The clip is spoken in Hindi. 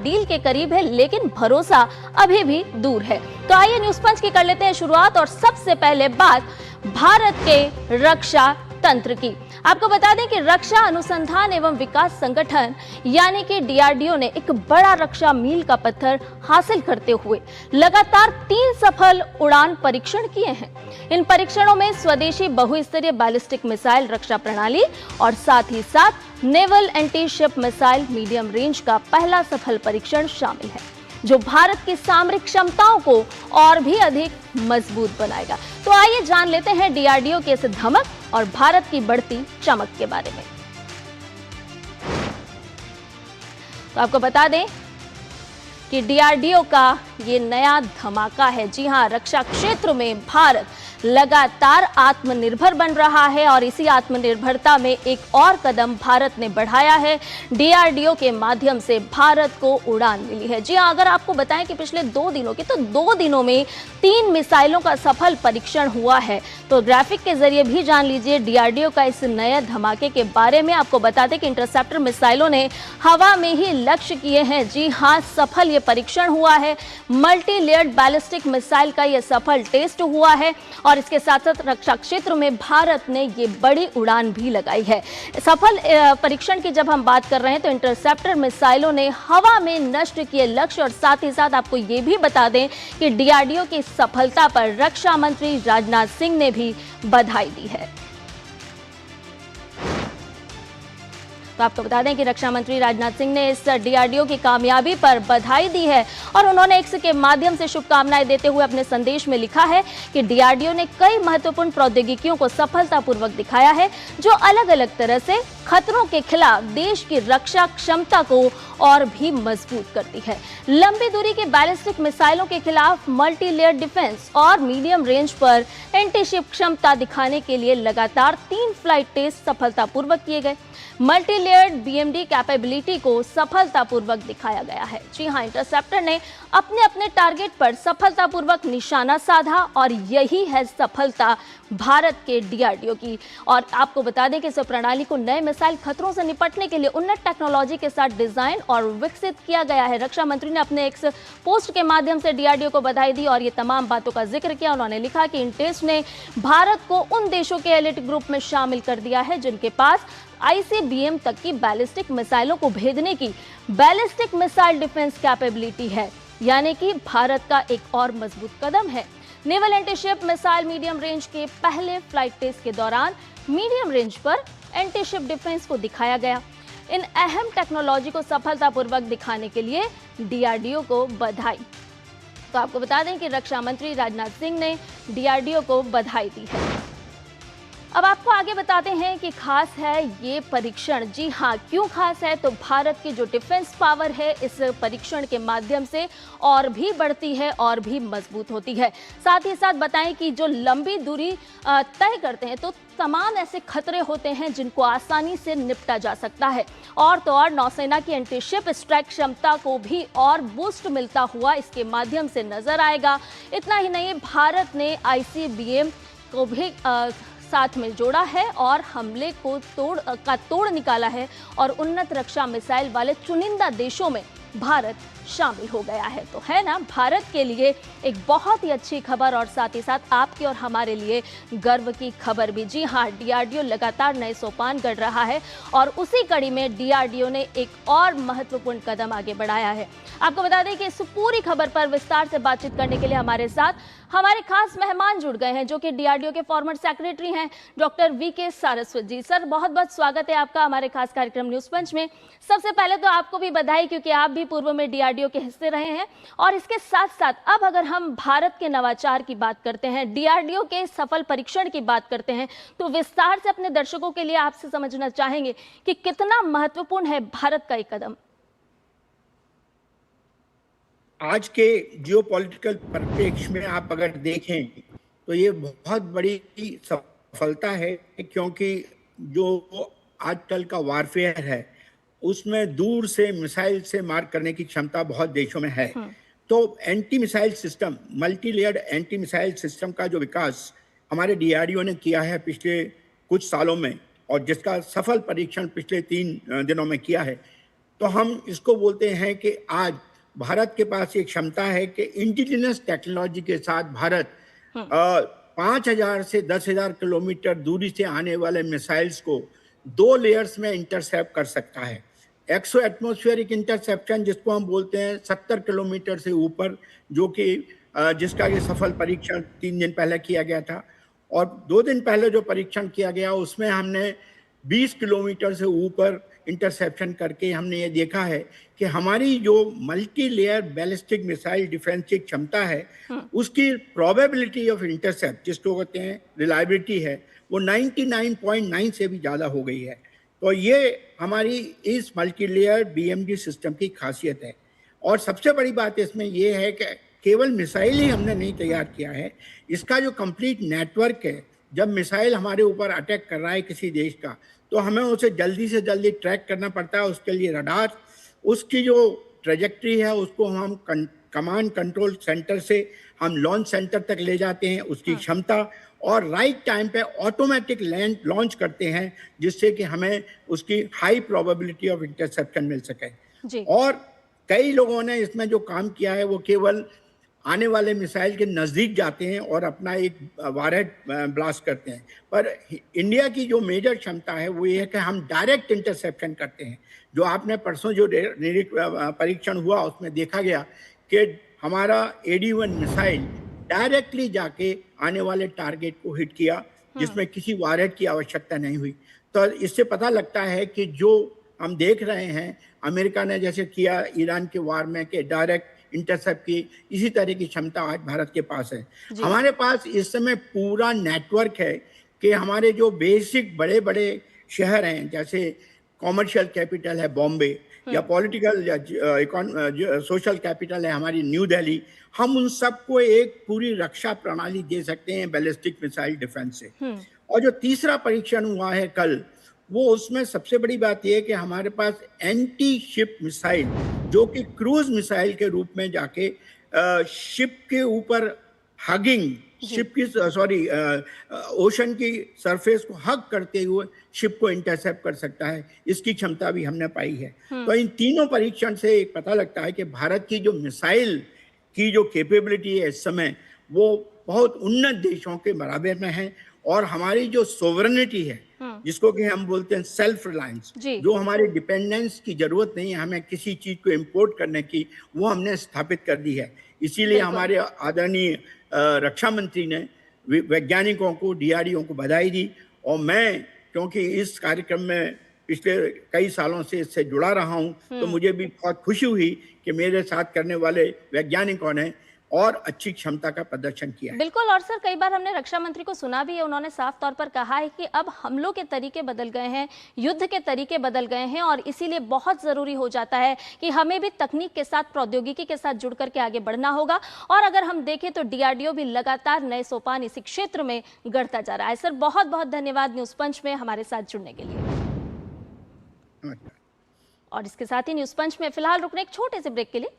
डील के करीब है, लेकिन भरोसा अभी भी दूर है। तो आइए न्यूज पंच की कर लेते हैं शुरुआत और सबसे पहले बात भारत के रक्षा तंत्र की। आपको बता दें कि रक्षा अनुसंधान एवं विकास संगठन यानी कि डीआरडीओ ने एक बड़ा रक्षा मील का पत्थर हासिल करते हुए लगातार 3 सफल उड़ान परीक्षण किए हैं। इन परीक्षणों में स्वदेशी बहुस्तरीय बैलिस्टिक मिसाइल रक्षा प्रणाली और साथ ही साथ naval anti ship missile medium range का पहला सफल परीक्षण शामिल है, जो भारत की सामरिक क्षमताओं को और भी अधिक मजबूत बनाएगा। तो आइए जान लेते हैं डीआरडीओ के इस धमक और भारत की बढ़ती चमक के बारे में। तो आपको बता दें कि डीआरडीओ का ये नया धमाका है। जी हां, रक्षा क्षेत्र में भारत लगातार आत्मनिर्भर बन रहा है और इसी आत्मनिर्भरता में एक और कदम भारत ने बढ़ाया है। डीआरडीओ के माध्यम से भारत को उड़ान मिली है। जी हां, अगर आपको बताएं कि पिछले 2 दिनों की, तो 2 दिनों में 3 मिसाइलों का सफल परीक्षण हुआ है। तो ग्राफिक के जरिए भी जान लीजिए डीआरडीओ का इस नए धमाके के बारे में। आपको बता दें कि इंटरसेप्टर मिसाइलों ने हवा में ही लक्ष्य किए हैं। जी हां, सफल ये परीक्षण हुआ है। मल्टी लेयर्ड बैलिस्टिक मिसाइल का यह सफल टेस्ट हुआ है और इसके साथ साथ रक्षा क्षेत्र में भारत ने ये बड़ी उड़ान भी लगाई है। सफल परीक्षण की जब हम बात कर रहे हैं तो इंटरसेप्टर मिसाइलों ने हवा में नष्ट किए लक्ष्य और साथ ही साथ आपको ये भी बता दें कि डीआरडीओ की सफलता पर रक्षा मंत्री राजनाथ सिंह ने भी बधाई दी है। तो आपको बता दें कि रक्षा मंत्री राजनाथ सिंह ने इस डीआरडीओ की कामयाबी पर बधाई दी है और उन्होंने एक्स के माध्यम से शुभकामनाएं देते हुए अपने संदेश में लिखा है कि डीआरडीओ ने कई महत्वपूर्ण प्रौद्योगिकियों को सफलतापूर्वक दिखाया है, जो अलग अलग तरह से खतरों के खिलाफ देश की रक्षा क्षमता को और भी मजबूत करती है। लंबी दूरी के बैलिस्टिक मिसाइलों के खिलाफ मल्टी लेयर डिफेंस और मीडियम रेंज पर एंटी शिप क्षमता दिखाने के लिए लगातार 3 फ्लाइट टेस्ट सफलतापूर्वक किए गए। मल्टी लेयर्ड बीएमडी कैपेबिलिटी को सफलतापूर्वक दिखाया गया है। जी हां, इंटरसेप्टर ने अपने अपने टारगेट पर सफलतापूर्वक निशाना साधा और यही है सफलता भारत के डीआरडीओ की। और आपको बता दें कि इस प्रणाली को नए मिसाइल खतरों से निपटने के लिए उन्नत टेक्नोलॉजी के साथ डिजाइन और विकसित किया गया है। रक्षा मंत्री ने अपने एक्स पोस्ट के माध्यम से डीआरडीओ को बधाई दी और ये तमाम बातों का जिक्र किया। उन्होंने लिखा कि इन टेस्ट ने भारत को उन देशों के एलिट ग्रुप में शामिल कर दिया है जिनके पास आईसीबीएम तक की बैलिस्टिक मिसाइलों को भेदने की बैलिस्टिक मिसाइल डिफेंस कैपेबिलिटी है, यानी कि भारत का एक और मजबूत कदम है। Naval anti ship missile medium range के पहले फ्लाइट टेस्ट के दौरान मीडियम रेंज पर एंटी शिप डिफेंस को दिखाया गया। इन अहम टेक्नोलॉजी को सफलतापूर्वक दिखाने के लिए डीआरडीओ को बधाई। तो आपको बता दें कि रक्षा मंत्री राजनाथ सिंह ने डीआरडीओ को बधाई दी है। अब आपको आगे बताते हैं कि खास है ये परीक्षण। जी हाँ, क्यों खास है? तो भारत की जो डिफेंस पावर है इस परीक्षण के माध्यम से और भी बढ़ती है और भी मजबूत होती है। साथ ही साथ बताएं कि जो लंबी दूरी तय करते हैं तो तमाम ऐसे खतरे होते हैं जिनको आसानी से निपटा जा सकता है। और तो और नौसेना की एंटी शिप स्ट्राइक क्षमता को भी और बूस्ट मिलता हुआ इसके माध्यम से नजर आएगा। इतना ही नहीं, भारत ने आईसीबीएम को भी साथ में जोड़ा है और हमले को तोड़ निकाला है और उन्नत रक्षा मिसाइल वाले चुनिंदा देशों में भारत शामिल हो गया है। तो है ना, भारत के लिए एक बहुत ही अच्छी खबर और साथ ही साथ आपके और हमारे लिए गर्व की खबर भी। जी हाँ, डीआरडीओ लगातार नए सोपान गढ़ रहा है और उसी कड़ी में डीआरडीओ ने एक और महत्वपूर्ण कदम आगे बढ़ाया है। आपको बता दें कि इस पूरी खबर पर विस्तार से बातचीत करने के लिए हमारे साथ हमारे खास मेहमान जुड़ गए हैं, जो कि डीआरडीओ के फॉर्मर सेक्रेटरी हैं, डॉक्टर वीके सारस्वत जी। सर, बहुत बहुत स्वागत है आपका हमारे खास कार्यक्रम न्यूज पंच में। सबसे पहले तो आपको भी बधाई, क्योंकि आप भी पूर्व में डीआरडीओ के हिस्से रहे हैं। और इसके साथ साथ अब अगर हम भारत के नवाचार की बात करते हैं, डीआरडीओ के सफल परीक्षण की बात करते हैं, तो विस्तार से अपने दर्शकों के लिए आपसे समझना चाहेंगे कि कितना महत्वपूर्ण है भारत का एक कदम। आज के जियोपॉलिटिकल परिप्रेक्ष्य में आप अगर देखें तो ये बहुत बड़ी सफलता है, क्योंकि जो आजकल का वारफेयर है उसमें दूर से मिसाइल से मार करने की क्षमता बहुत देशों में है। तो anti missile system, multi layered anti missile system का जो विकास हमारे डीआरडीओ ने किया है पिछले कुछ सालों में और जिसका सफल परीक्षण पिछले 3 दिनों में किया है, तो हम इसको बोलते हैं कि आज भारत के पास एक क्षमता है कि इंडिजिनस टेक्नोलॉजी के साथ भारत 5,000 से 10,000 किलोमीटर दूरी से आने वाले मिसाइल्स को 2 लेयर्स में इंटरसेप्ट कर सकता है। एक्सो एटमॉस्फेरिक इंटरसेप्शन जिसको हम बोलते हैं 70 किलोमीटर से ऊपर, जो कि जिसका ये सफल परीक्षण 3 दिन पहले किया गया था, और 2 दिन पहले जो परीक्षण किया गया उसमें हमने 20 किलोमीटर से ऊपर इंटरसेप्शन करके हमने ये देखा है कि हमारी जो multi layer ballistic missile defence की क्षमता है उसकी प्रोबेबिलिटी ऑफ इंटरसेप्ट जिसको कहते हैं रिलायबिलिटी है वो 99.9 से भी ज़्यादा हो गई है। तो ये हमारी इस मल्टी लेयर BMD सिस्टम की खासियत है। और सबसे बड़ी बात इसमें यह है कि केवल मिसाइल ही हमने नहीं तैयार किया है, इसका जो कंप्लीट नेटवर्क है, जब मिसाइल हमारे ऊपर अटैक कर रहा है किसी देश का तो हमें उसे जल्दी से जल्दी ट्रैक करना पड़ता है। उसके लिए रडार, उसकी जो ट्रेजेक्ट्री है उसको हम कमांड कंट्रोल सेंटर से हम लॉन्च सेंटर तक ले जाते हैं, उसकी क्षमता, और राइट टाइम पे ऑटोमेटिक लॉन्च करते हैं जिससे कि हमें उसकी हाई प्रोबेबिलिटी ऑफ इंटरसेप्शन मिल सके। और कई लोगों ने इसमें जो काम किया है वो केवल आने वाले मिसाइल के नज़दीक जाते हैं और अपना एक वारहेड ब्लास्ट करते हैं, पर इंडिया की जो मेजर क्षमता है वो ये है कि हम डायरेक्ट इंटरसेप्शन करते हैं। जो आपने परसों जो परीक्षण हुआ उसमें देखा गया कि हमारा AD-1 मिसाइल डायरेक्टली जाके आने वाले टारगेट को हिट किया जिसमें किसी वारहेड की आवश्यकता नहीं हुई। तो इससे पता लगता है कि जो हम देख रहे हैं अमेरिका ने जैसे किया ईरान के वार में कि डायरेक्ट इंटरसेप्ट की, इसी तरह की क्षमता आज भारत के पास है। हमारे पास इस समय पूरा नेटवर्क है कि हमारे जो बेसिक बड़े बड़े शहर हैं जैसे कॉमर्शियल कैपिटल है बॉम्बे, या पॉलिटिकल या सोशल कैपिटल है हमारी न्यू दिल्ली, हम उन सबको एक पूरी रक्षा प्रणाली दे सकते हैं बैलिस्टिक मिसाइल डिफेंस से। और जो तीसरा परीक्षण हुआ है कल, वो उसमें सबसे बड़ी बात यह है कि हमारे पास एंटी शिप मिसाइल जो कि क्रूज मिसाइल के रूप में जाके शिप के ऊपर हगिंग, शिप की ओशन की सरफेस को हग करते हुए शिप को इंटरसेप्ट कर सकता है, इसकी क्षमता भी हमने पाई है। तो इन तीनों परीक्षण से एक पता लगता है कि भारत की जो मिसाइल की जो कैपेबिलिटी है इस समय वो बहुत उन्नत देशों के बराबर में है, और हमारी जो सोवरेनिटी है जिसको कि हम बोलते हैं सेल्फ रिलायंस, जो हमारी डिपेंडेंस की जरूरत नहीं है हमें किसी चीज को इंपोर्ट करने की, वो हमने स्थापित कर दी है। इसीलिए हमारे आदरणीय रक्षा मंत्री ने वैज्ञानिकों को, DRDO को बधाई दी। और मैं क्योंकि इस कार्यक्रम में पिछले कई सालों से इससे जुड़ा रहा हूं तो मुझे भी बहुत खुशी हुई कि मेरे साथ करने वाले वैज्ञानिकों ने और अच्छी क्षमता का प्रदर्शन किया है। बिल्कुल। और सर कई बार हमने रक्षा मंत्री को सुना भी है, उन्होंने साफ तौर पर कहा है कि अब हमलों के तरीके बदल गए हैं, युद्ध के तरीके बदल गए हैं, और इसीलिए बहुत जरूरी हो जाता है कि हमें भी तकनीक के साथ, प्रौद्योगिकी के साथ जुड़ करके आगे बढ़ना होगा। और अगर हम देखें तो DRDO भी लगातार नए सोपान इसी क्षेत्र में गढ़ता जा रहा है। सर बहुत बहुत धन्यवाद न्यूज पंच में हमारे साथ जुड़ने के लिए। और इसके साथ ही न्यूज पंच में फिलहाल रुकने एक छोटे से ब्रेक के लिए